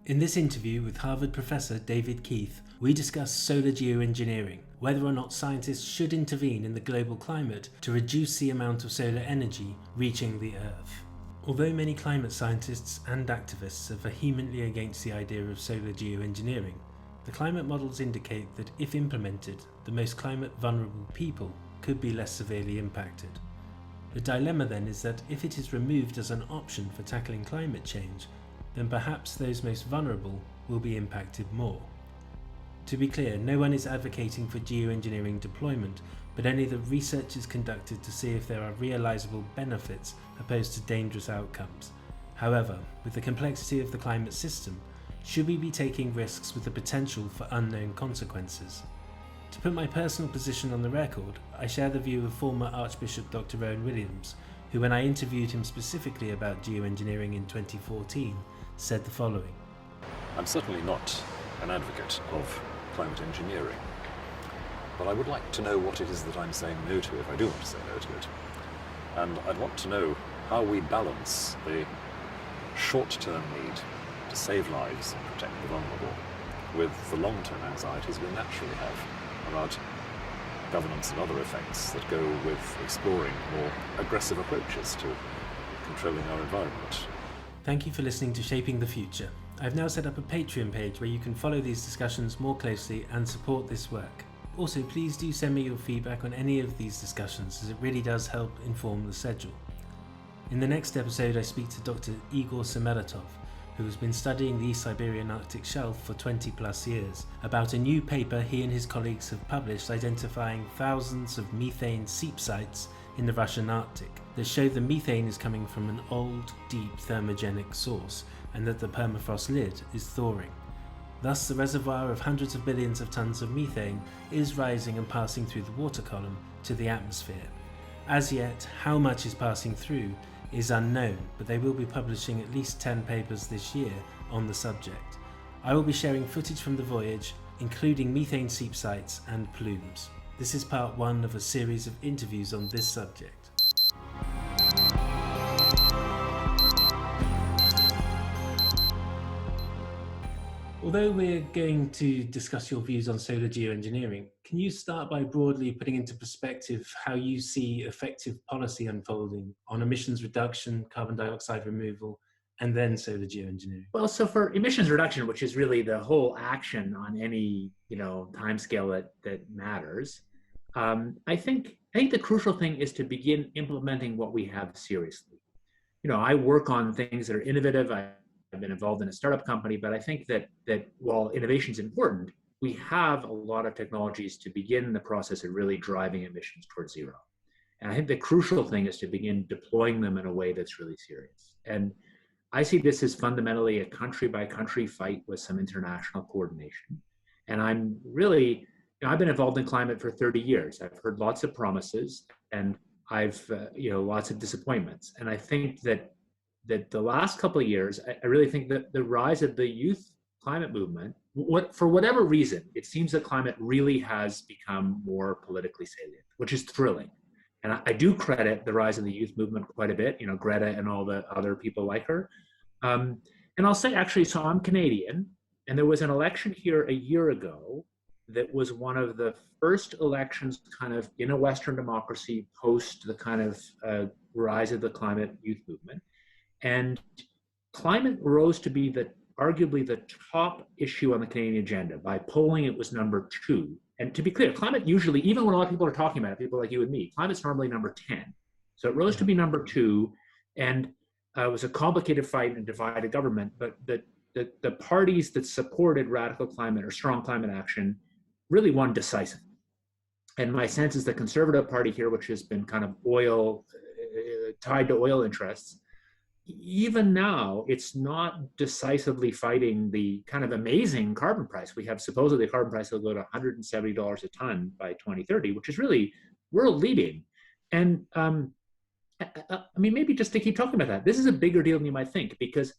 In this interview with Harvard professor David Keith, we discuss solar geoengineering, whether or not scientists should intervene in the global climate to reduce the amount of solar energy reaching the Earth. Although many climate scientists and activists are vehemently against the idea of solar geoengineering, the climate models indicate that if implemented, the most climate vulnerable people could be less severely impacted. The dilemma then is that if it is removed as an option for tackling climate change, then perhaps those most vulnerable will be impacted more. To be clear, no one is advocating for geoengineering deployment, but only the research is conducted to see if there are realizable benefits opposed to dangerous outcomes. However, with the complexity of the climate system, should we be taking risks with the potential for unknown consequences? To put my personal position on the record, I share the view of former Archbishop Dr Rowan Williams, who, when I interviewed him specifically about geoengineering in 2014, said the following. I'm certainly not an advocate of climate engineering, but I would like to know what it is that I'm saying no to if I do want to say no to it. And I'd want to know how we balance the short-term need to save lives and protect the vulnerable with the long-term anxieties we naturally have about governance and other effects that go with exploring more aggressive approaches to controlling our environment. Thank you for listening to Shaping the Future. I've now set up a Patreon page where you can follow these discussions more closely and support this work. Also, please do send me your feedback on any of these discussions, as it really does help inform the schedule. In the next episode, I speak to Dr. Igor Semeratov, who has been studying the East Siberian Arctic shelf for 20 plus years, about a new paper he and his colleagues have published identifying thousands of methane seep sites in the Russian Arctic that show the methane is coming from an old, deep thermogenic source and that the permafrost lid is thawing. Thus, the reservoir of hundreds of billions of tons of methane is rising and passing through the water column to the atmosphere. As yet, how much is passing through is unknown, but they will be publishing at least 10 papers this year on the subject. I will be sharing footage from the voyage, including methane seep sites and plumes. This is part one of a series of interviews on this subject. Although we're going to discuss your views on solar geoengineering, can you start by broadly putting into perspective how you see effective policy unfolding on emissions reduction, carbon dioxide removal, and then solar geoengineering? Well, so for emissions reduction, which is really the whole action on any timescale that matters, I think the crucial thing is to begin implementing what we have seriously. I work on things that are innovative. I've been involved in a startup company, but I think that while innovation is important, we have a lot of technologies to begin the process of really driving emissions towards zero. And I think the crucial thing is to begin deploying them in a way that's really serious. And I see this as fundamentally a country-by-country fight with some international coordination. And I'm really, I've been involved in climate for 30 years. I've heard lots of promises, and I've, lots of disappointments. And I think that the last couple of years, I really think that the rise of the youth climate movement, for whatever reason, it seems that climate really has become more politically salient, which is thrilling. And I do credit the rise of the youth movement quite a bit, Greta and all the other people like her. And I'll say, actually, so I'm Canadian, and there was an election here a year ago that was one of the first elections kind of in a Western democracy post the kind of rise of the climate youth movement. And climate rose to be arguably the top issue on the Canadian agenda. By polling, it was number 2. And to be clear, climate usually, even when a lot of people are talking about it, people like you and me, climate's normally number 10. So it rose to be number 2, and it was a complicated fight and divided government, but the parties that supported radical climate or strong climate action really won decisively. And my sense is the Conservative Party here, which has been kind of tied to oil interests, even now, it's not decisively fighting the kind of amazing carbon price. We have supposedly a carbon price that will go to $170 a ton by 2030, which is really world leading. And maybe just to keep talking about that, this is a bigger deal than you might think, because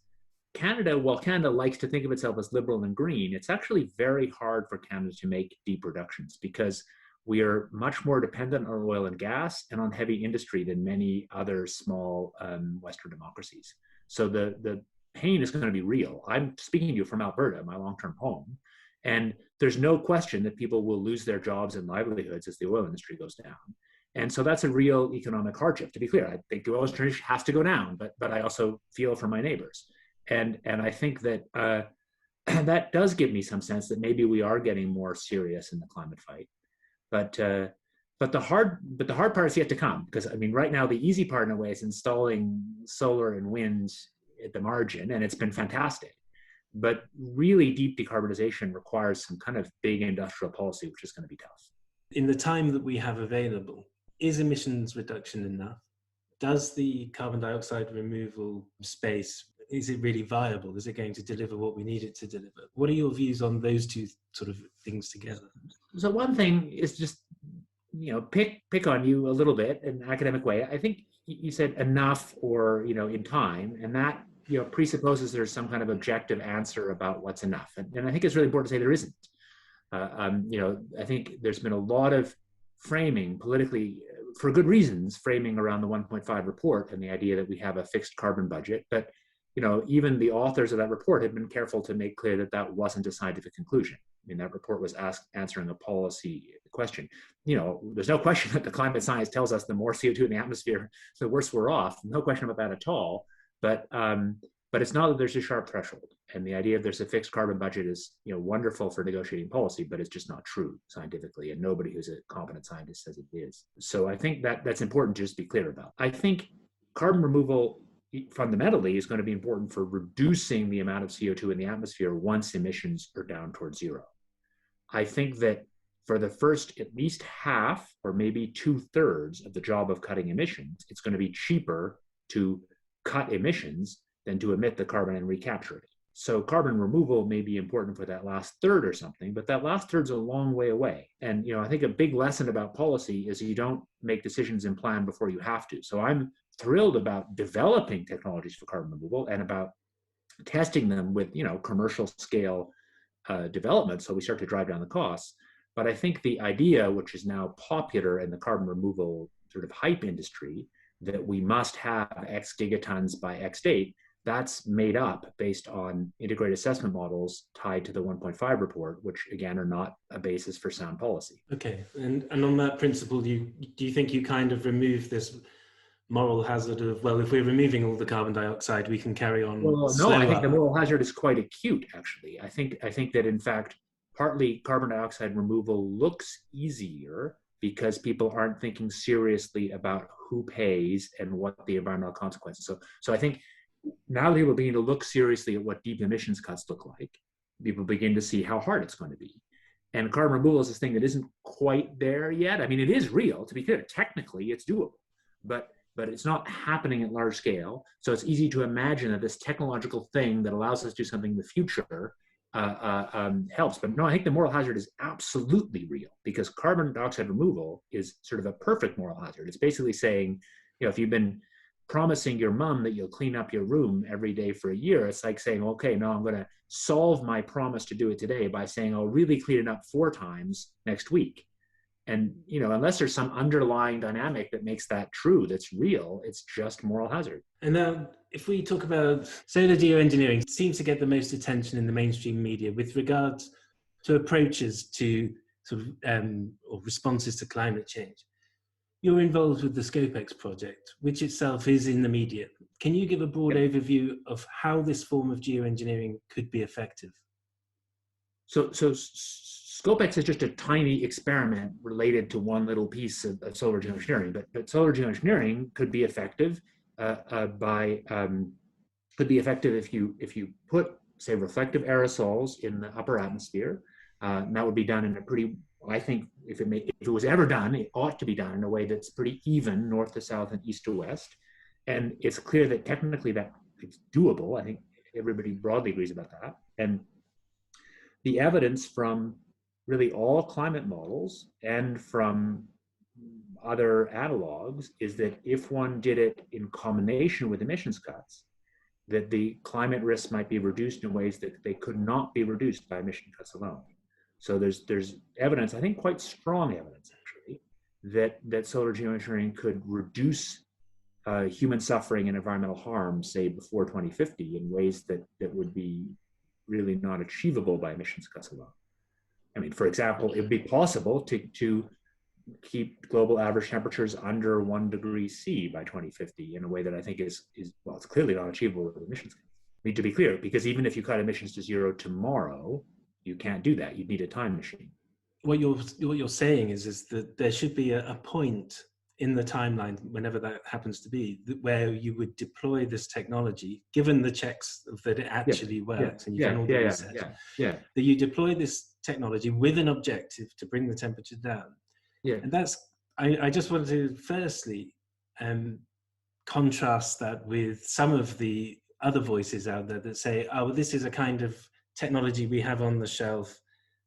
Canada, while Canada likes to think of itself as liberal and green, it's actually very hard for Canada to make deep reductions because we are much more dependent on oil and gas and on heavy industry than many other small Western democracies. So the pain is going to be real. I'm speaking to you from Alberta, my long-term home, and there's no question that people will lose their jobs and livelihoods as the oil industry goes down. And so that's a real economic hardship. To be clear, I think the oil industry has to go down, but I also feel for my neighbors. And I think that that does give me some sense that maybe we are getting more serious in the climate fight. But the hard part is yet to come, because I mean, right now the easy part in a way is installing solar and wind at the margin, and it's been fantastic. But really deep decarbonization requires some kind of big industrial policy, which is going to be tough. In the time that we have available, is emissions reduction enough? Does the carbon dioxide removal space, is it really viable? Is it going to deliver what we need it to deliver? What are your views on those two sort of things together? So one thing is just, pick on you a little bit in an academic way. I think you said enough or, in time, and that, presupposes there's some kind of objective answer about what's enough. And I think it's really important to say there isn't. I think there's been a lot of framing politically, for good reasons, framing around the 1.5 report and the idea that we have a fixed carbon budget. But, even the authors of that report have been careful to make clear that that wasn't a scientific conclusion. I mean, that report was answering a policy question. There's no question that the climate science tells us the more CO2 in the atmosphere, the worse we're off. No question about that at all. But it's not that there's a sharp threshold. And the idea of there's a fixed carbon budget is, wonderful for negotiating policy, but it's just not true scientifically. And nobody who's a competent scientist says it is. So I think that's important to just be clear about. I think carbon removal fundamentally is going to be important for reducing the amount of CO2 in the atmosphere once emissions are down towards zero. I think that for the first at least half or maybe 2/3 of the job of cutting emissions, it's going to be cheaper to cut emissions than to emit the carbon and recapture it. So carbon removal may be important for that last third or something, but that last third's a long way away. And I think a big lesson about policy is you don't make decisions and plan before you have to. So I'm thrilled about developing technologies for carbon removal and about testing them with commercial scale development, so we start to drive down the costs. But I think the idea, which is now popular in the carbon removal sort of hype industry, that we must have X gigatons by X date, that's made up based on integrated assessment models tied to the 1.5 report, which again are not a basis for sound policy. Okay, and on that principle, do you think you kind of remove this moral hazard of, well, if we're removing all the carbon dioxide, we can carry on? Well, no, I think the moral hazard is quite acute, actually. I think that in fact, partly carbon dioxide removal looks easier because people aren't thinking seriously about who pays and what the environmental consequences. So I think now people begin to look seriously at what deep emissions cuts look like. People begin to see how hard it's going to be. And carbon removal is this thing that isn't quite there yet. I mean, it is real, to be clear. Technically, it's doable, but it's not happening at large scale. So it's easy to imagine that this technological thing that allows us to do something in the future helps. But no, I think the moral hazard is absolutely real, because carbon dioxide removal is sort of a perfect moral hazard. It's basically saying, if you've been promising your mom that you'll clean up your room every day for a year, it's like saying, okay, no, I'm going to solve my promise to do it today by saying I'll really clean it up 4 times next week. And, unless there's some underlying dynamic that makes that true, that's real, it's just moral hazard. And now, if we talk about solar geoengineering, it seems to get the most attention in the mainstream media with regards to approaches to sort of or responses to climate change. You're involved with the ScopeX project, which itself is in the media. Can you give a broad overview of how this form of geoengineering could be effective? So ScopeX is just a tiny experiment related to one little piece of solar geoengineering, but solar geoengineering could be effective if you put, say, reflective aerosols in the upper atmosphere. And that would be done in a pretty, I think, if it was ever done, it ought to be done in a way that's pretty even, north to south and east to west. And it's clear that technically that it's doable. I think everybody broadly agrees about that. And the evidence from really all climate models and from other analogs is that if one did it in combination with emissions cuts, that the climate risks might be reduced in ways that they could not be reduced by emission cuts alone. So there's evidence, I think quite strong evidence actually, that solar geoengineering could reduce human suffering and environmental harm, say, before 2050 in ways that would be really not achievable by emissions cuts alone. I mean, for example, it would be possible to keep global average temperatures under 1 degree C by 2050 in a way that I think is well, it's clearly not achievable with emissions cuts. I mean, to be clear, because even if you cut emissions to zero tomorrow, you can't do that. You'd need a time machine. What you're saying is that there should be a point in the timeline, whenever that happens to be, where you would deploy this technology, given the checks that it actually works, and you've done all the research, that you deploy this technology with an objective to bring the temperature down. And that's, I just wanted to firstly contrast that with some of the other voices out there that say, oh, well, this is a kind of technology we have on the shelf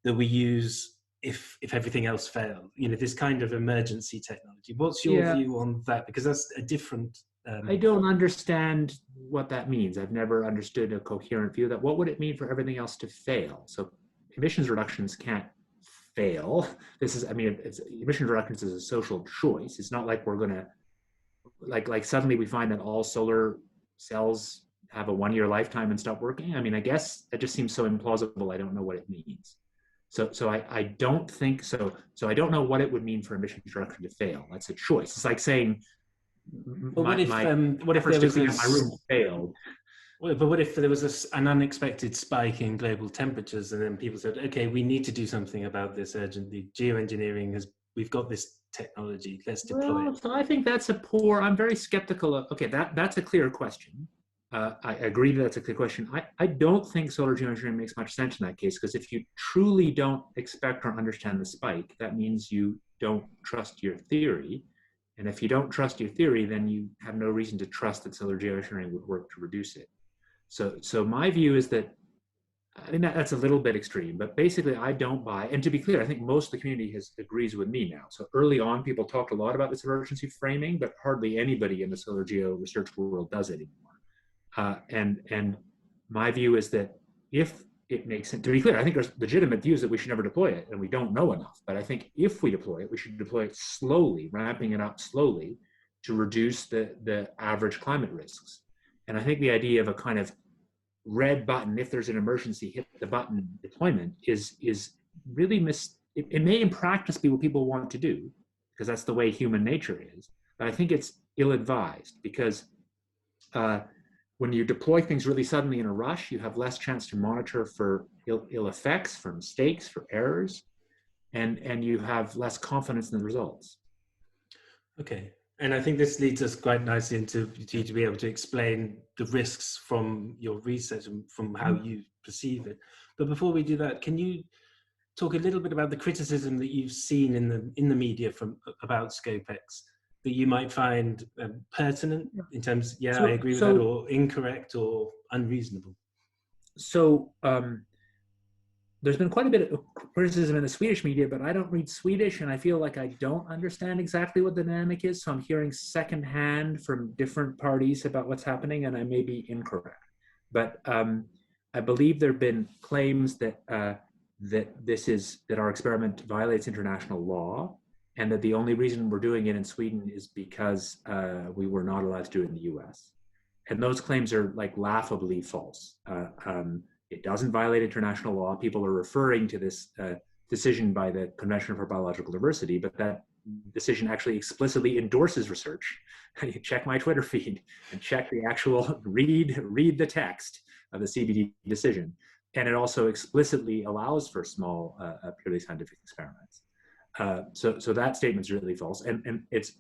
that we use if everything else failed, this kind of emergency technology. What's your view on that? Because that's a different... I don't understand what that means. I've never understood a coherent view of that. What would it mean for everything else to fail? So emissions reductions can't fail. Emissions reductions is a social choice. It's not like we're going to, like suddenly we find that all solar cells have a 1-year lifetime and stop working. I mean, I guess that just seems so implausible. I don't know what it means. So I don't think so. So I don't know what it would mean for emissions reduction to fail. That's a choice. It's like saying, what if my room failed? But what if there was an unexpected spike in global temperatures, and then people said, "Okay, we need to do something about this urgently. Geoengineering we've got this technology. Let's deploy it." So I think that's I'm very skeptical of. Okay, that's a clear question. I agree that's a clear question. I don't think solar geoengineering makes much sense in that case, because if you truly don't expect or understand the spike, that means you don't trust your theory. And if you don't trust your theory, then you have no reason to trust that solar geoengineering would work to reduce it. So my view is that, I mean, that's a little bit extreme, but basically I don't buy, and to be clear, I think most of the community agrees with me now. So early on, people talked a lot about this emergency framing, but hardly anybody in the solar geo research world does it anymore. And my view is that if it makes sense, to be clear, I think there's legitimate views that we should never deploy it, and we don't know enough. But I think if we deploy it, we should deploy it slowly, ramping it up slowly to reduce the average climate risks. And I think the idea of a kind of red button, if there's an emergency, hit the button deployment is really it may in practice be what people want to do, because that's the way human nature is. But I think it's ill-advised, because when you deploy things really suddenly in a rush, you have less chance to monitor for ill effects, for mistakes, for errors, and you have less confidence in the results. Okay. And I think this leads us quite nicely into you to be able to explain the risks from your research and from how you perceive it. But before we do that, can you talk a little bit about the criticism that you've seen in the media about ScopeX that you might find pertinent in terms, I agree with that, or incorrect or unreasonable? So there's been quite a bit of criticism in the Swedish media, but I don't read Swedish, and I feel like I don't understand exactly what the dynamic is. So I'm hearing secondhand from different parties about what's happening, and I may be incorrect. But I believe there have been claims that that our experiment violates international law, and that the only reason we're doing it in Sweden is because we were not allowed to do it in the US. And those claims are like laughably false. It doesn't violate international law. People are referring to this decision by the Convention for Biological Diversity, but that decision actually explicitly endorses research. You check my Twitter feed and check the actual, read the text of the CBD decision. And it also explicitly allows for small, purely scientific experiments. So that statement's really false. And it's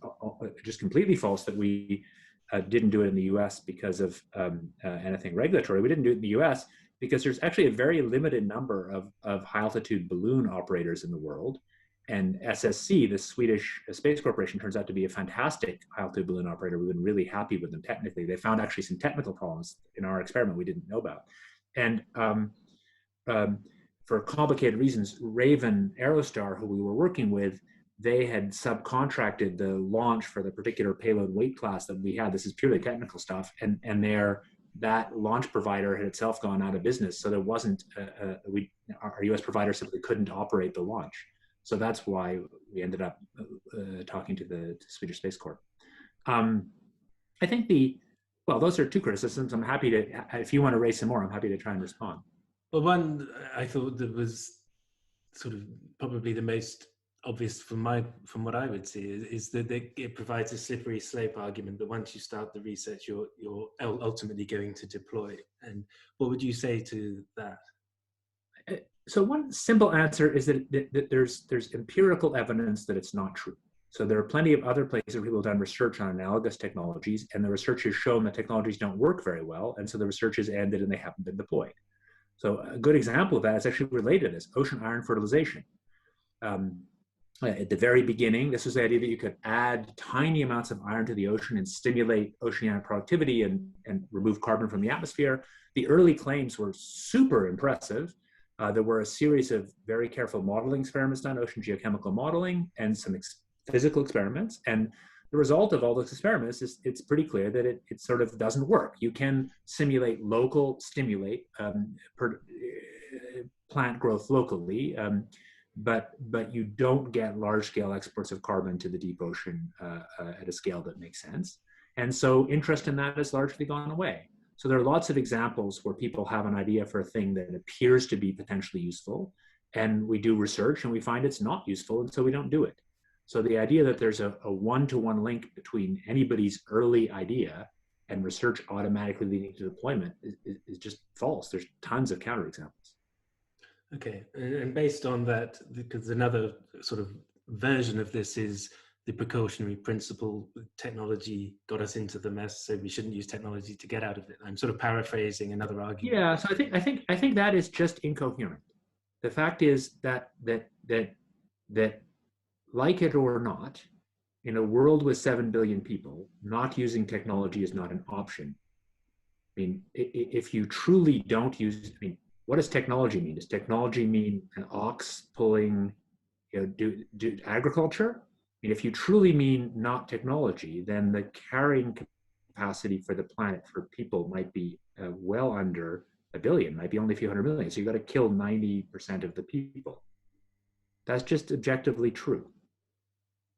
just completely false that we didn't do it in the US because of anything regulatory. We didn't do it in the US because there's actually a very limited number of high altitude balloon operators in the world. And SSC, the Swedish Space Corporation, turns out to be a fantastic high altitude balloon operator. We've been really happy with them technically. They found actually some technical problems in our experiment we didn't know about. And for complicated reasons, Raven Aerostar, who we were working with, they had subcontracted the launch for the particular payload weight class that we had. This is purely technical stuff. And that launch provider had itself gone out of business. So there wasn't, our US provider simply couldn't operate the launch. So that's why we ended up talking to the Swedish Space Corp. I think well, those are two criticisms. I'm happy to, if you want to raise some more, I'm happy to try and respond. Well, one I thought that was sort of probably the most obvious from what I would see is that it provides a slippery slope argument that once you start the research, you're ultimately going to deploy. And what would you say to that? So one simple answer is that there's empirical evidence that it's not true. So there are plenty of other places where people have done research on analogous technologies, and the research has shown that technologies don't work very well, and so the research has ended and they haven't been deployed. So a good example of that is actually related to this, ocean iron fertilization. At the very beginning, this was the idea that you could add tiny amounts of iron to the ocean and stimulate oceanic productivity and remove carbon from the atmosphere. The early claims were super impressive. There were a series of very careful modeling experiments done, ocean geochemical modeling, and some physical experiments. And the result of all those experiments is it's pretty clear that it sort of doesn't work. You can stimulate plant growth locally, but you don't get large-scale exports of carbon to the deep ocean at a scale that makes sense. And so interest in that has largely gone away. So there are lots of examples where people have an idea for a thing that appears to be potentially useful, and we do research and we find it's not useful, and so we don't do it. So the idea that there's a one-to-one link between anybody's early idea and research automatically leading to deployment is just false. There's tons of counterexamples. Okay, and based on that, because another sort of version of this is the precautionary principle. Technology got us into the mess, so we shouldn't use technology to get out of it. I'm sort of paraphrasing another argument. Yeah, so I think that is just incoherent. The fact is that like it or not, in a world with 7 billion people, not using technology is not an option. I mean, if you truly don't use, I mean, what does technology mean? Does technology mean an ox pulling, do agriculture? I mean, if you truly mean not technology, then the carrying capacity for the planet for people might be well under a billion, might be only a few hundred million. So you've got to kill 90% of the people. That's just objectively true.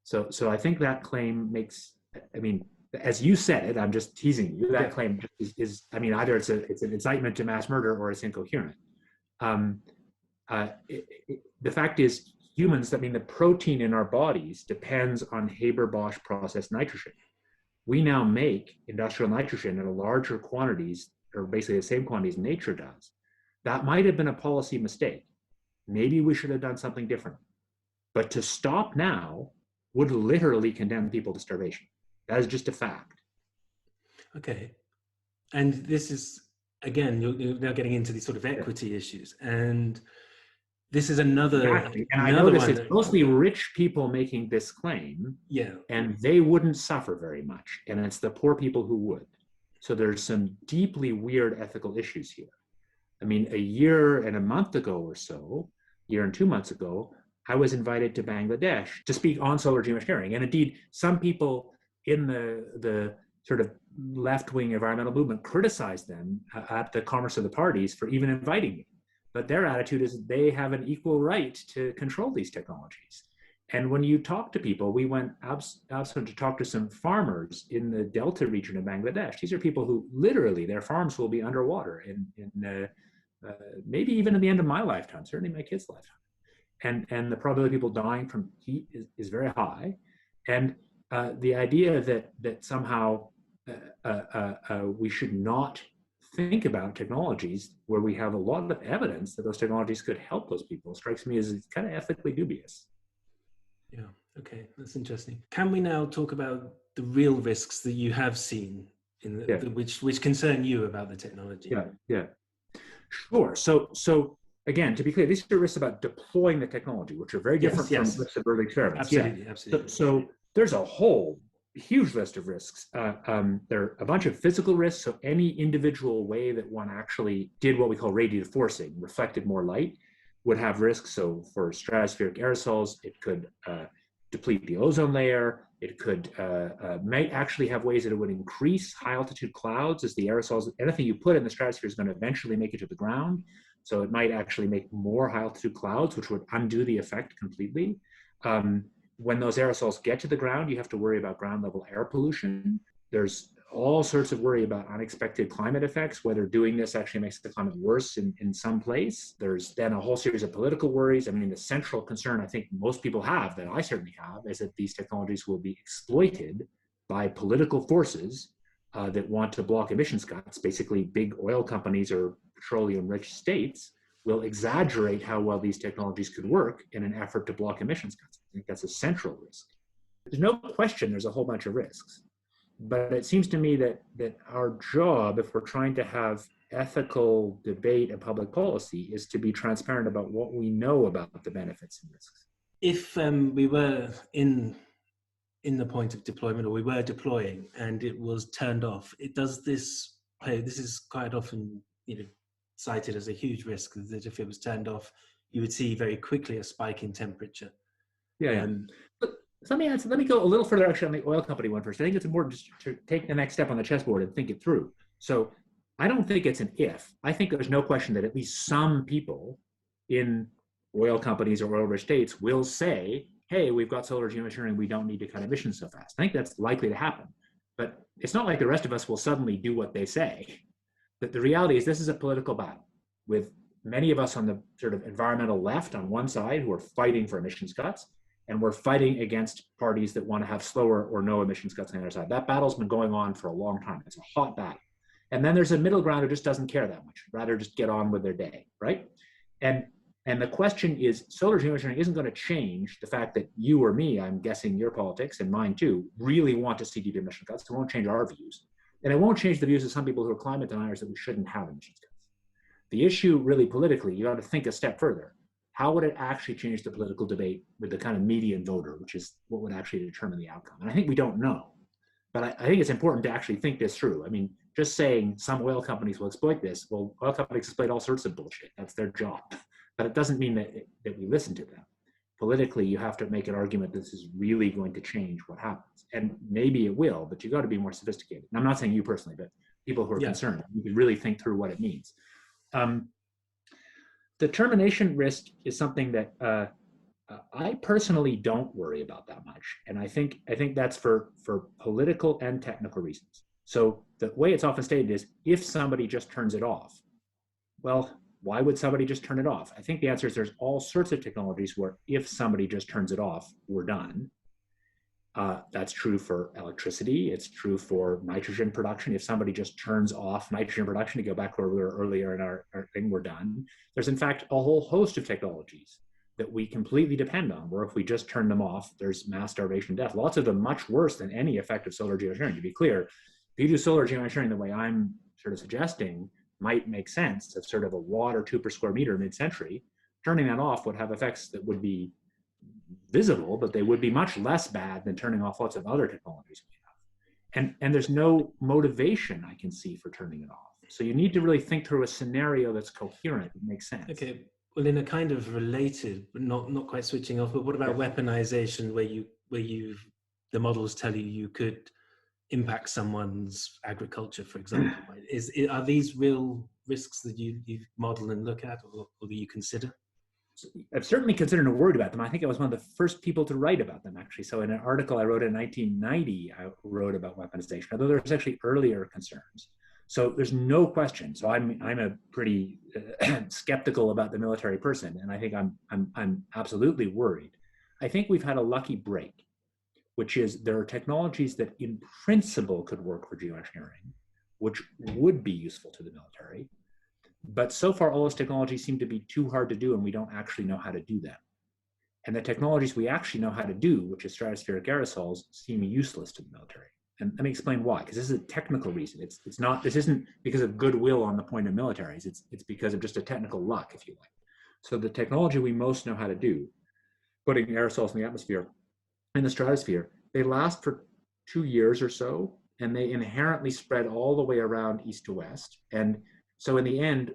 So I think that claim makes, I mean, as you said it, I'm just teasing you, that claim is I mean, either it's an incitement to mass murder or it's incoherent. The fact is, humans, I mean, the protein in our bodies depends on Haber-Bosch processed nitrogen. We now make industrial nitrogen in larger quantities, or basically the same quantities nature does. That might have been a policy mistake. Maybe we should have done something different. But to stop now would literally condemn people to starvation. That is just a fact. Okay. And this is, again, you're now getting into these sort of equity issues. And this is another. Exactly. And I notice it's mostly rich people making this claim. Yeah. And they wouldn't suffer very much. And it's the poor people who would. So there's some deeply weird ethical issues here. I mean, a year and a month ago or so, year and 2 months ago, I was invited to Bangladesh to speak on solar geoengineering. And indeed, some people in the sort of left-wing environmental movement criticized them at the Congress of the Parties for even inviting me. But their attitude is they have an equal right to control these technologies. And when you talk to people, we went also to talk to some farmers in the Delta region of Bangladesh. These are people who literally, their farms will be underwater in maybe even at the end of my lifetime, certainly my kids' lifetime. And the probability of people dying from heat is very high. And the idea that somehow we should not think about technologies where we have a lot of evidence that those technologies could help those people strikes me as kind of ethically dubious. Yeah, okay, that's interesting. Can we now talk about the real risks that you have seen in which concern you about the technology? Yeah, sure. So again, to be clear, these are risks about deploying the technology, which are very different from risks of early experiments. Absolutely. So there's a whole huge list of risks. There are a bunch of physical risks. So any individual way that one actually did what we call radiative forcing, reflected more light, would have risks. So for stratospheric aerosols, it could deplete the ozone layer. It could might actually have ways that it would increase high altitude clouds as the aerosols, anything you put in the stratosphere is going to eventually make it to the ground. So it might actually make more high altitude clouds, which would undo the effect completely. When those aerosols get to the ground, you have to worry about ground level air pollution. There's all sorts of worry about unexpected climate effects, whether doing this actually makes the climate worse in some place. There's then a whole series of political worries. I mean, the central concern I think most people have, that I certainly have, is that these technologies will be exploited by political forces that want to block emissions cuts. Basically, big oil companies or petroleum-rich states will exaggerate how well these technologies could work in an effort to block emissions cuts. I think that's a central risk. There's no question there's a whole bunch of risks. But it seems to me that our job, if we're trying to have ethical debate and public policy, is to be transparent about what we know about the benefits and risks. If we were in the point of deployment, or we were deploying and it was turned off, this is quite often cited as a huge risk, that if it was turned off, you would see very quickly a spike in temperature. But let me go a little further actually on the oil company one first. I think it's important to take the next step on the chessboard and think it through. So I don't think it's an if. I think there's no question that at least some people in oil companies or oil-rich states will say, hey, we've got solar geoengineering, we don't need to cut emissions so fast. I think that's likely to happen. But it's not like the rest of us will suddenly do what they say. But the reality is this is a political battle with many of us on the sort of environmental left on one side who are fighting for emissions cuts, and we're fighting against parties that want to have slower or no emissions cuts on the other side. That battle's been going on for a long time. It's a hot battle. And then there's a middle ground who just doesn't care that much, rather just get on with their day, right? And the question is, solar geoengineering isn't going to change the fact that you or me, I'm guessing your politics and mine too, really want to see deep emission cuts. It won't change our views. And it won't change the views of some people who are climate deniers that we shouldn't have emissions cuts. The issue really politically, you got to think a step further. How would it actually change the political debate with the kind of median voter, which is what would actually determine the outcome? And I think we don't know. But I think it's important to actually think this through. I mean, just saying some oil companies will exploit this, well, oil companies exploit all sorts of bullshit. That's their job. But it doesn't mean that we listen to them. Politically, you have to make an argument that this is really going to change what happens. And maybe it will, but you got to be more sophisticated. And I'm not saying you personally, but people who are concerned, you can really think through what it means. The termination risk is something that I personally don't worry about that much. And I think that's for political and technical reasons. So the way it's often stated is, if somebody just turns it off, well, why would somebody just turn it off? I think the answer is there's all sorts of technologies where if somebody just turns it off, we're done. That's true for electricity. It's true for nitrogen production. If somebody just turns off nitrogen production, to go back where we were earlier in our thing, we're done. There's in fact a whole host of technologies that we completely depend on, where if we just turn them off, there's mass starvation and death. Lots of them much worse than any effective solar geoengineering. To be clear, if you do solar geoengineering the way I'm sort of suggesting, might make sense of sort of a watt or 2 per square meter mid-century, turning that off would have effects that would be visible, but they would be much less bad than turning off lots of other technologies we have. And there's no motivation I can see for turning it off. So you need to really think through a scenario that's coherent and makes sense. Okay, well, in a kind of related, but not quite switching off, but what about weaponization, where the models tell you could impact someone's agriculture, for example? Are these real risks that you model and look at, or that you consider? I've certainly considered and worried about them. I think I was one of the first people to write about them, actually. So in an article I wrote in 1990, I wrote about weaponization, although there's actually earlier concerns. So there's no question. So I'm a pretty skeptical about the military person, and I think I'm absolutely worried. I think we've had a lucky break, which is there are technologies that in principle could work for geoengineering, which would be useful to the military. But so far, all those technologies seem to be too hard to do, and we don't actually know how to do them. And the technologies we actually know how to do, which is stratospheric aerosols, seem useless to the military. And let me explain why, because this is a technical reason. This isn't because of goodwill on the point of militaries. It's because of just a technical luck, if you like. So the technology we most know how to do, putting aerosols in the atmosphere, in the stratosphere, they last for 2 years or so, and they inherently spread all the way around east to west. And so in the end,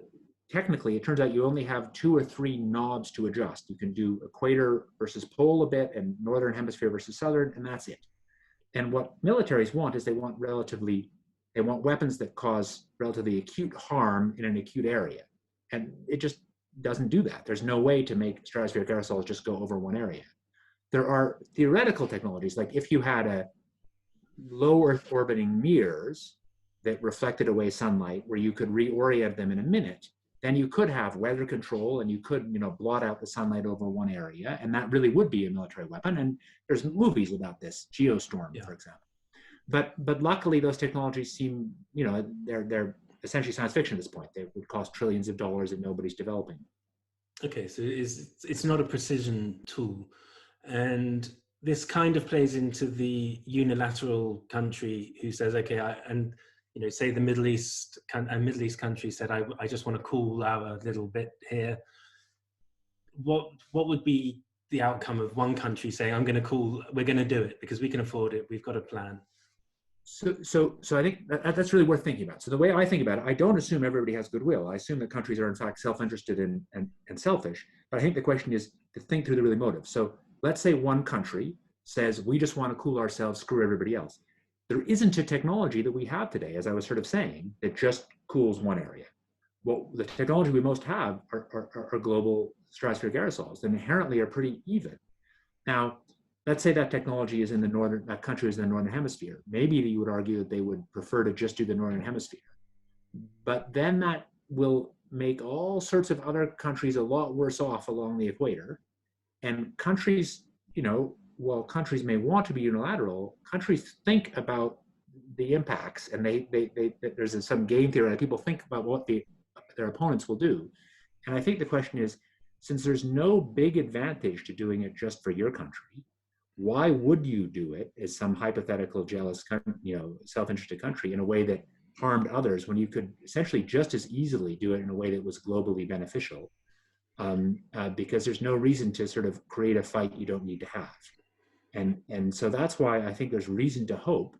technically, it turns out you only have 2 or 3 knobs to adjust. You can do equator versus pole a bit, and northern hemisphere versus southern, and that's it. And what militaries want is they want weapons that cause relatively acute harm in an acute area. And it just doesn't do that. There's no way to make stratospheric aerosols just go over one area. There are theoretical technologies, like if you had low Earth orbiting mirrors that reflected away sunlight, where you could reorient them in a minute, then you could have weather control and you could, you know, blot out the sunlight over one area, and that really would be a military weapon. And there's movies about this, Geostorm, for example. But luckily, those technologies seem, you know, they're essentially science fiction at this point. They would cost trillions of dollars and nobody's developing. Okay, so it's not a precision tool, and this kind of plays into the unilateral country who says, okay, and you know, say the Middle East country said, I just want to cool out a little bit here. What would be the outcome of one country saying, I'm going to cool, we're going to do it because we can afford it, we've got a plan? So I think that's really worth thinking about. So the way I think about it, I don't assume everybody has goodwill. I assume that countries are in fact self-interested and selfish. But I think the question is to think through the really motive. So let's say one country says, we just want to cool ourselves, screw everybody else. There isn't a technology that we have today, as I was sort of saying, that just cools one area. Well, the technology we most have are global stratospheric aerosols that inherently are pretty even. Now, let's say that technology is in the northern, that country is in the northern hemisphere. Maybe you would argue that they would prefer to just do the northern hemisphere. But then that will make all sorts of other countries a lot worse off along the equator. And countries, you know, while countries may want to be unilateral, countries think about the impacts, and there's some game theory that people think about what their opponents will do. And I think the question is, since there's no big advantage to doing it just for your country, why would you do it as some hypothetical jealous, you know, self-interested country in a way that harmed others when you could essentially just as easily do it in a way that was globally beneficial? Because there's no reason to sort of create a fight you don't need to have. And so that's why I think there's reason to hope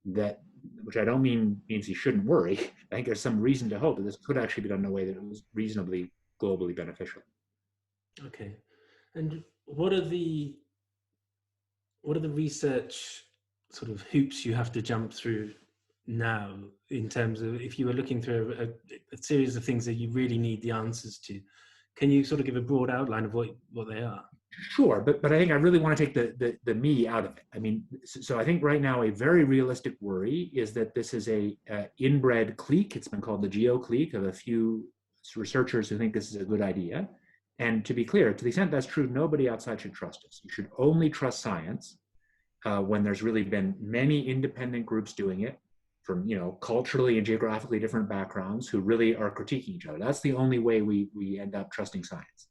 that, which I don't means you shouldn't worry. I think there's some reason to hope that this could actually be done in a way that was reasonably globally beneficial. Okay. And what are the research sort of hoops you have to jump through now, in terms of if you were looking through a series of things that you really need the answers to? Can you sort of give a broad outline of what they are? Sure, but I think I really want to take the me out of it. I mean, so I think right now a very realistic worry is that this is a inbred clique. It's been called the geo clique, of a few researchers who think this is a good idea. And to be clear, to the extent that's true, nobody outside should trust us. You should only trust science when there's really been many independent groups doing it from, you know, culturally and geographically different backgrounds who really are critiquing each other. That's the only way we end up trusting science.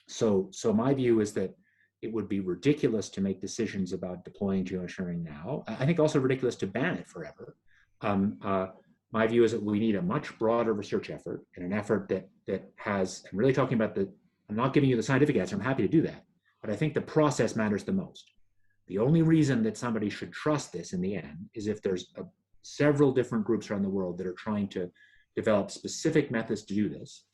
So my view is that it would be ridiculous to make decisions about deploying geoengineering now. I think also ridiculous to ban it forever. My view is that we need a much broader research effort, and an effort that has, I'm really talking about I'm not giving you the scientific answer, I'm happy to do that, but I think the process matters the most. The only reason that somebody should trust this in the end is if there's several different groups around the world that are trying to develop specific methods to do this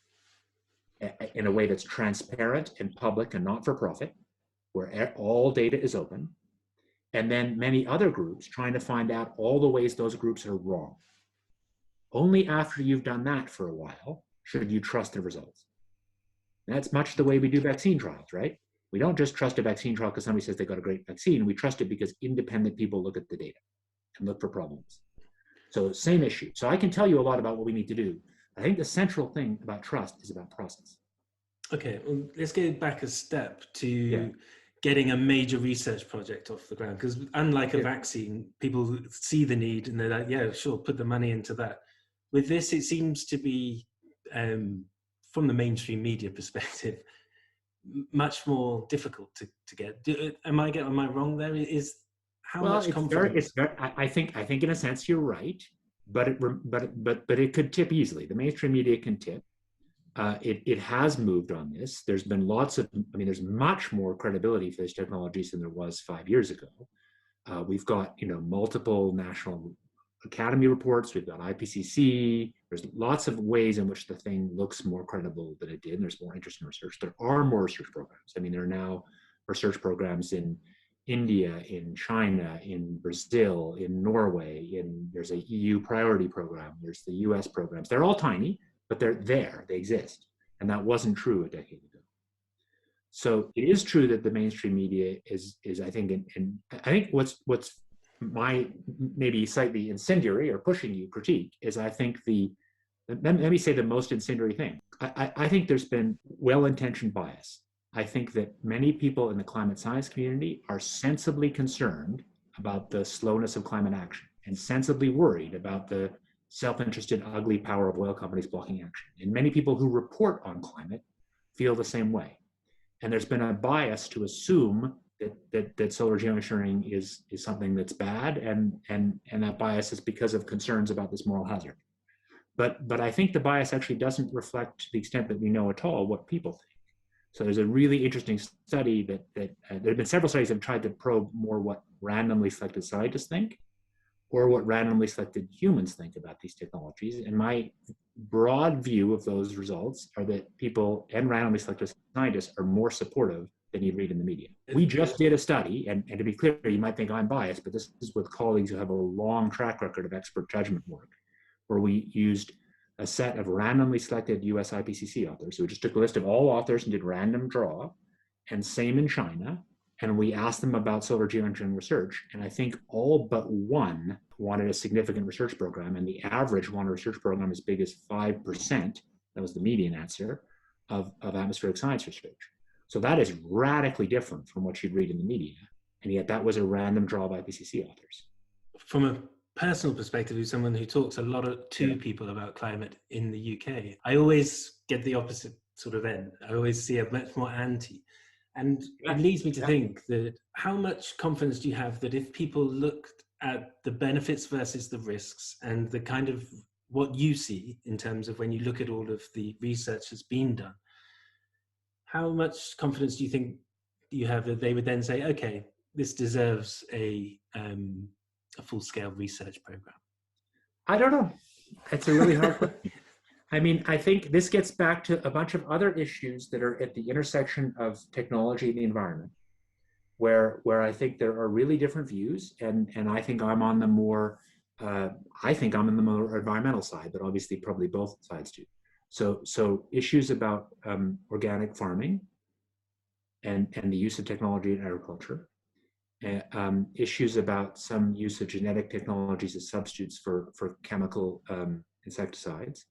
in a way that's transparent and public and not for profit, where all data is open, and then many other groups trying to find out all the ways those groups are wrong. Only after you've done that for a while should you trust the results. And that's much the way we do vaccine trials, right? We don't just trust a vaccine trial because somebody says they got a great vaccine. We trust it because independent people look at the data and look for problems. So same issue. So I can tell you a lot about what we need to do. I think the central thing about trust is about process. Okay, well, let's go back a step to getting a major research project off the ground. Because unlike a vaccine, people see the need and they're like, yeah, sure, put the money into that. With this, it seems to be, from the mainstream media perspective, much more difficult to get. Am I wrong there? Is how much confidence? I think in a sense you're right, but it could tip easily. The mainstream media can tip. It has moved on this. There's been there's much more credibility for these technologies than there was 5 years ago. We've got, multiple national academy reports. We've got IPCC. There's lots of ways in which the thing looks more credible than it did. And there's more interest in research. There are more research programs. I mean, there are now research programs in India, in China, in Brazil, in Norway. There's a EU priority program. There's the US programs. They're all tiny, but they're there. They exist. And that wasn't true a decade ago. So it is true that the mainstream media is I think, and I think what's my maybe slightly incendiary or pushing you critique is I think let me say the most incendiary thing. I think there's been well-intentioned bias. I think that many people in the climate science community are sensibly concerned about the slowness of climate action and sensibly worried about the self-interested, ugly power of oil companies blocking action. And many people who report on climate feel the same way. And there's been a bias to assume that solar geoengineering is something that's bad, and that bias is because of concerns about this moral hazard. But I think the bias actually doesn't reflect, to the extent that we know at all, what people think. So there's a really interesting study that there have been several studies that have tried to probe more what randomly selected scientists think, or what randomly selected humans think about these technologies. And my broad view of those results are that people and randomly selected scientists are more supportive than you read in the media. We just did a study, and to be clear, you might think I'm biased, but this is with colleagues who have a long track record of expert judgment work, where we used a set of randomly selected US IPCC authors. So we just took a list of all authors and did random draw, and same in China. And we asked them about solar geoengineering research. And I think all but one wanted a significant research program. And the average wanted a research program as big as 5%, that was the median answer, of atmospheric science research. So that is radically different from what you'd read in the media. And yet that was a random draw of IPCC authors. From a personal perspective, as someone who talks a lot to people about climate in the UK, I always get the opposite sort of end. I always see a much more anti. And it leads me to think that how much confidence do you have that if people looked at the benefits versus the risks and the kind of what you see in terms of when you look at all of the research that's been done, how much confidence do you think you have that they would then say, okay, this deserves a full-scale research program? I don't know. It's a really hard question. I mean, I think this gets back to a bunch of other issues that are at the intersection of technology and the environment, where I think there are really different views, and I think I'm on the more, I think I'm in the more environmental side, but obviously probably both sides do. So issues about organic farming and the use of technology in agriculture, issues about some use of genetic technologies as substitutes for chemical insecticides.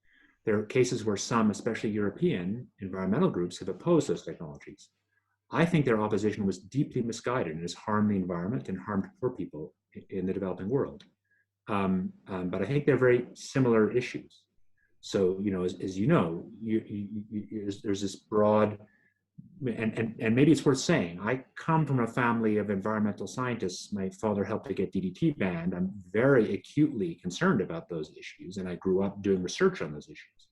There are cases where some, especially European environmental groups, have opposed those technologies. I think their opposition was deeply misguided and has harmed the environment and harmed poor people in the developing world. But I think they're very similar issues. So, you know, as you know, there's this broad, and maybe it's worth saying, I come from a family of environmental scientists. My father helped to get DDT banned. I'm very acutely concerned about those issues, and I grew up doing research on those issues.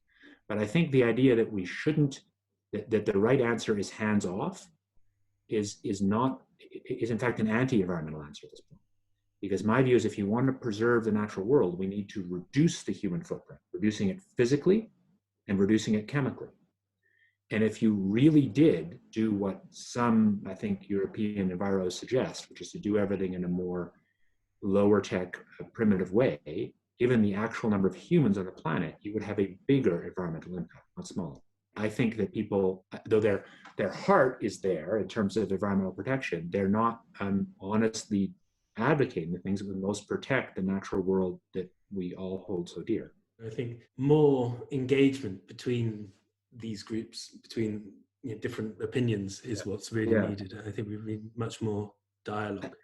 But I think the idea that we shouldn't, that the right answer is hands off, is in fact an anti-environmental answer at this point. Because my view is, if you want to preserve the natural world, we need to reduce the human footprint, reducing it physically and reducing it chemically. And if you really did do what some, I think, European enviros suggest, which is to do everything in a more lower tech, primitive way, given the actual number of humans on the planet, you would have a bigger environmental impact, not smaller. I think that people, though their heart is there in terms of environmental protection, they're not honestly advocating the things that would most protect the natural world that we all hold so dear. I think more engagement between these groups, between different opinions, is what's really needed. I think we need much more dialogue.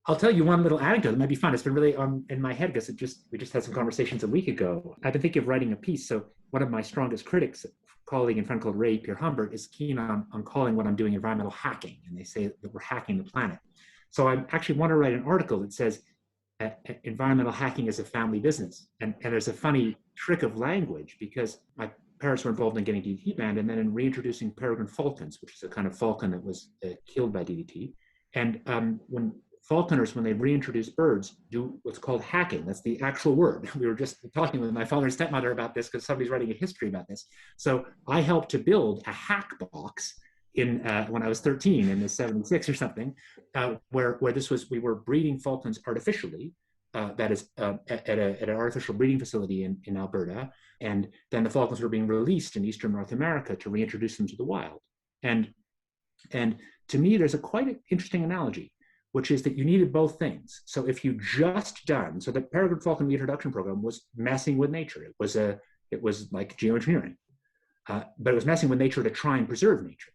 I'll tell you one little anecdote that might be fun. It's been really in my head because we just had some conversations a week ago. I've been thinking of writing a piece. So one of my strongest critics, a colleague and friend called Ray Pierre-Humbert, is keen on calling what I'm doing environmental hacking, and they say that we're hacking the planet. So I actually want to write an article that says environmental hacking is a family business. And there's a funny trick of language, because my parents were involved in getting DDT banned and then in reintroducing peregrine falcons, which is a kind of falcon that was killed by DDT. And when falconers, when they reintroduce birds, do what's called hacking. That's the actual word. We were just talking with my father's stepmother about this because somebody's writing a history about this. So I helped to build a hack box when I was 13 in the 76 or something, where we were breeding falcons artificially, that is at an artificial breeding facility in Alberta. And then the falcons were being released in Eastern North America to reintroduce them to the wild. And And to me, there's a quite interesting analogy, which is that you needed both things. So if you just done, so the Peregrine Falcon reintroduction program was messing with nature. It was like geoengineering, but it was messing with nature to try and preserve nature,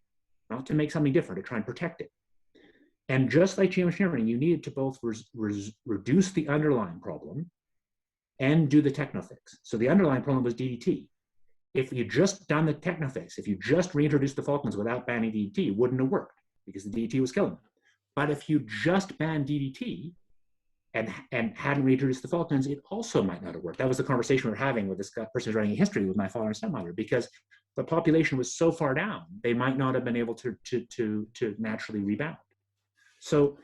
not to make something different, to try and protect it. And just like geoengineering, you needed to both reduce the underlying problem and do the technofix. So the underlying problem was DDT. If you just done the technofix, if you just reintroduced the falcons without banning DDT, it wouldn't have worked because the DDT was killing them. But if you just banned DDT and hadn't reintroduced the falcons, it also might not have worked. That was the conversation we were having with this person who's writing a history with my father and stepmother, because the population was so far down, they might not have been able to naturally rebound. So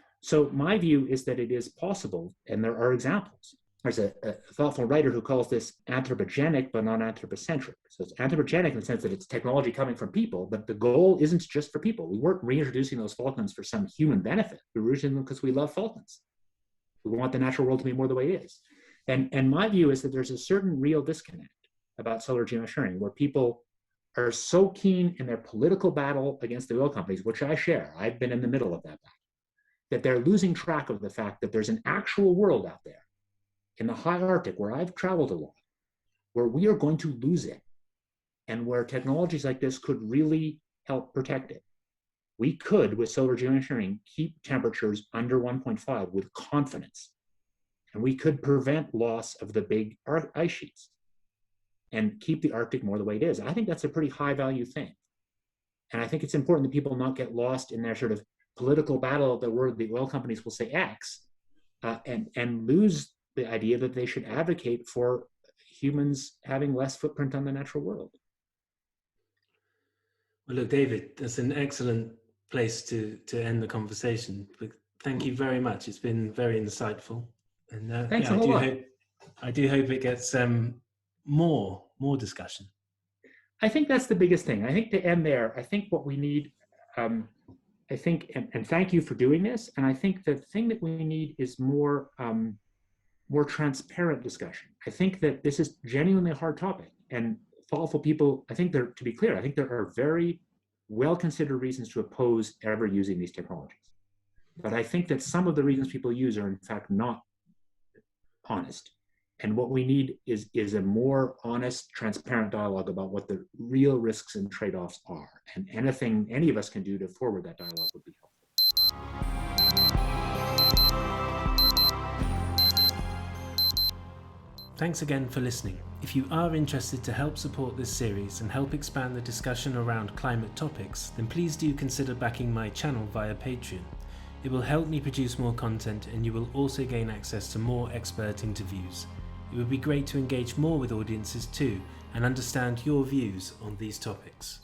my view is that it is possible, and there are examples. There's a thoughtful writer who calls this anthropogenic but not anthropocentric. So it's anthropogenic in the sense that it's technology coming from people, but the goal isn't just for people. We weren't reintroducing those falcons for some human benefit. We were reintroducing them because we love falcons. We want the natural world to be more the way it is. And my view is that there's a certain real disconnect about solar geoengineering, where people are so keen in their political battle against the oil companies, which I share. I've been in the middle of that battle, that they're losing track of the fact that there's an actual world out there in the high Arctic, where I've traveled a lot, where we are going to lose it, and where technologies like this could really help protect it. We could, with solar geoengineering, keep temperatures under 1.5 with confidence, and we could prevent loss of the big ice sheets and keep the Arctic more the way it is. I think that's a pretty high value thing. And I think it's important that people not get lost in their sort of political battle where the oil companies will say X and lose the idea that they should advocate for humans having less footprint on the natural world. Well, look, David, that's an excellent place to end the conversation. But thank you very much. It's been very insightful. And Thanks a whole lot. I do hope it gets more discussion. I think that's the biggest thing. I think to end there, I think what we need, I think, and thank you for doing this. And I think the thing that we need is more transparent discussion. I think that this is genuinely a hard topic, and thoughtful people, I think to be clear, I think there are very well-considered reasons to oppose ever using these technologies. But I think that some of the reasons people use are in fact not honest. And what we need is a more honest, transparent dialogue about what the real risks and trade-offs are. And anything any of us can do to forward that dialogue would be helpful. Thanks again for listening. If you are interested to help support this series and help expand the discussion around climate topics, then please do consider backing my channel via Patreon. It will help me produce more content, and you will also gain access to more expert interviews. It would be great to engage more with audiences too and understand your views on these topics.